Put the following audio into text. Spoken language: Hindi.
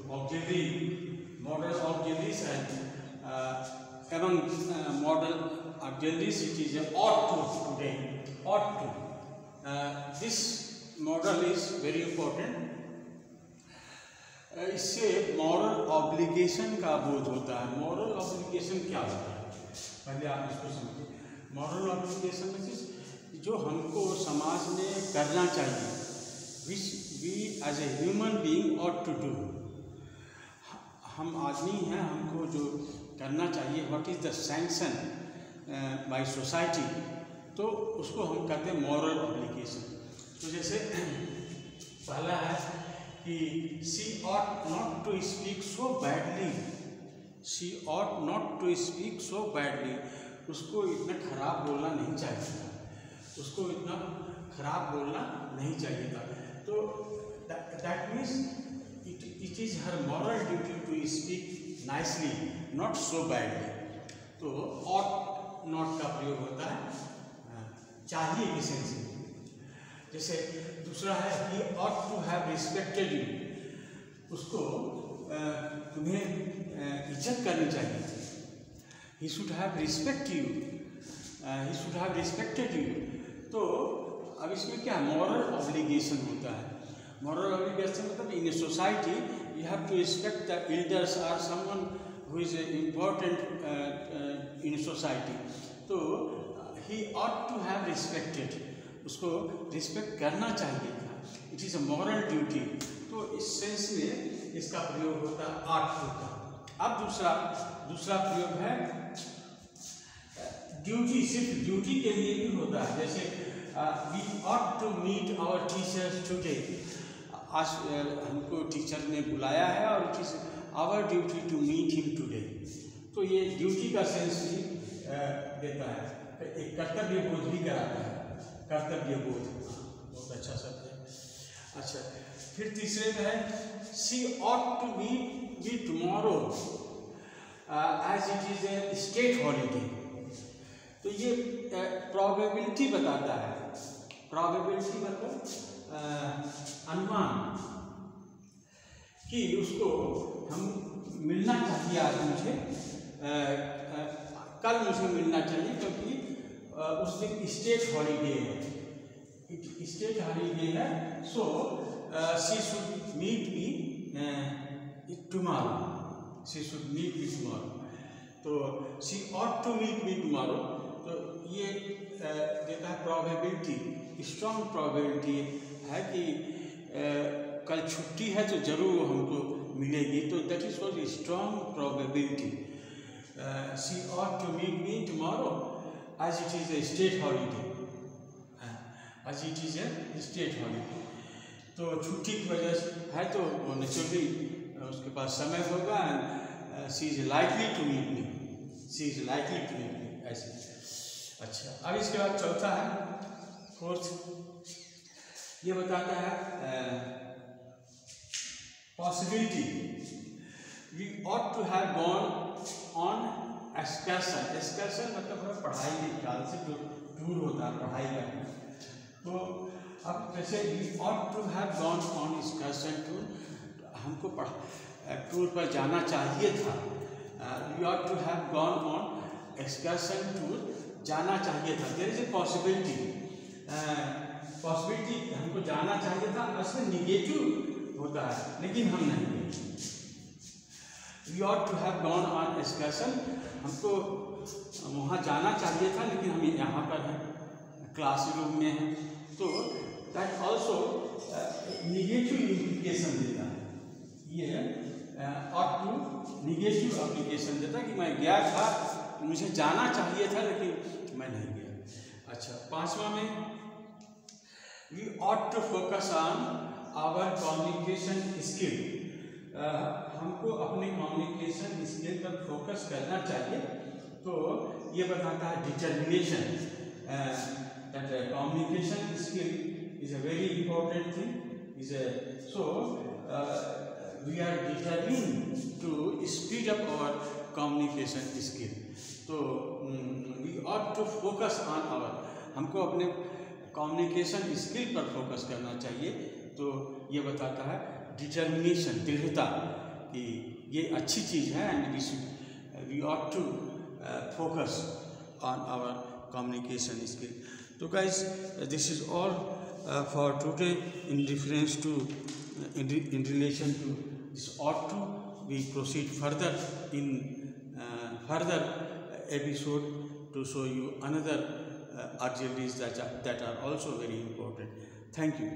auxiliary model auxiliaries and among model auxiliaries it is a ought to today. Ought to. This model is very important. इससे मॉरल ऑब्लिगेशन का बोध होता है. मॉरल ऑब्लिगेशन क्या होता है, पहले आप इसको समझिए. मॉरल ऑब्लिगेशन में जो हमको समाज में करना चाहिए, which we as a human being ought to do. हम आदमी हैं, हमको जो करना चाहिए, what is the sanction by society, तो उसको हम कहते हैं मॉरल ऑब्लिगेशन. तो जैसे पहला है कि she ought not to speak so badly. She ought not to speak so badly. उसको इतना खराब बोलना नहीं चाहिए था. उसको इतना खराब बोलना नहीं चाहिए था. तो that means it is her moral duty to speak nicely, not so badly. तो ought not का प्रयोग होता है चाहिए की सेंस में. जैसे दूसरा है he ought to have respected you. उसको तुम्हें इज्जत करनी चाहिए थी. he should have respect you. he should have respected you. तो अब इसमें क्या मॉरल ऑब्लिगेशन होता है. मॉरल ऑब्लिगेशन मतलब in a society you have to respect the elders और someone who is important in society. तो he ought to have respected. उसको रिस्पेक्ट करना चाहिए था. It is a moral duty. तो इस सेंस में इसका प्रयोग होता है ought to का. अब दूसरा प्रयोग है ड्यूटी. सिर्फ ड्यूटी के लिए भी होता है. जैसे we ought to meet our teachers today. आज हमको टीचर ने बुलाया है और it is our duty to meet him today. तो ये ड्यूटी का सेंस भी देता है. एक कर्तव्य बोध भी कराता है. कर्तव्य बोध बहुत अच्छा शब्द है. अच्छा, फिर तीसरे में है she ought to be tomorrow as it is a state holiday. तो ये प्रोबेबिलिटी बताता है. प्रोबेबिलिटी मतलब अनुमान कि उसको हम मिलना चाहिए. आज मुझे कल मुझे मिलना चाहिए क्योंकि उस दिन स्टेट हॉलीडे है. स्टेट हॉलीडे है. So she should meet me tomorrow. She should meet me tomorrow. तो she ought to meet me tomorrow. तो ये देता है प्रोबेबिलिटी. स्ट्रॉन्ग प्रोबेबिलिटी है कि कल छुट्टी है तो जरूर वो हमको मिलेगी. तो that is called strong probability. She ought to meet me tomorrow as it is a state holiday. as it is a state holiday. तो छुट्टी की वजह से है तो वो नेचुरली उसके पास समय होगा. She is likely to meet me. She is likely to meet me ऐसे. अच्छा, अब इसके बाद चौथा है फोर्थ. ये बताता है possibility. We ought to have gone on excursion. excursion मतलब पढ़ाई के ख्याल से जो टूर होता है पढ़ाई का. तो अब जैसे we ought to have gone on excursion tour. हमको टूर पर जाना चाहिए था. We ought to have gone on excursion tour. जाना चाहिए था. There is a possibility. Possibility हमको जाना चाहिए था असली निगेटिव होता है लेकिन हम नहीं गए. We ought to have gone on excursion. हमको वहाँ जाना चाहिए था लेकिन हम यहाँ पर हैं, क्लासरूम में हैं. तो दैट ऑल्सो निगेटिव इम्प्लीकेशन देता है. ये ought to निगेटिव एप्लीकेशन देता है कि मैं गया था, मुझे जाना चाहिए था लेकिन मैं नहीं गया. अच्छा, पांचवा में we ought to focus on our communication skill. हमको अपने कम्युनिकेशन स्किल पर फोकस करना चाहिए. तो ये बताता है determination. That communication skill is a very important thing. Is so we are determined to speed up our communication skill. तो we ought to focus on our. हमको अपने कम्युनिकेशन स्किल पर फोकस करना चाहिए. तो ये बताता है डिटर्मिनेशन, दृढ़ता, कि ये अच्छी चीज़ है and we ought to focus on our communication skill. So guys, this is all for today in reference to in relation to this ought to. We proceed further in further episode to show you another auxiliaries that are also very important. Thank you.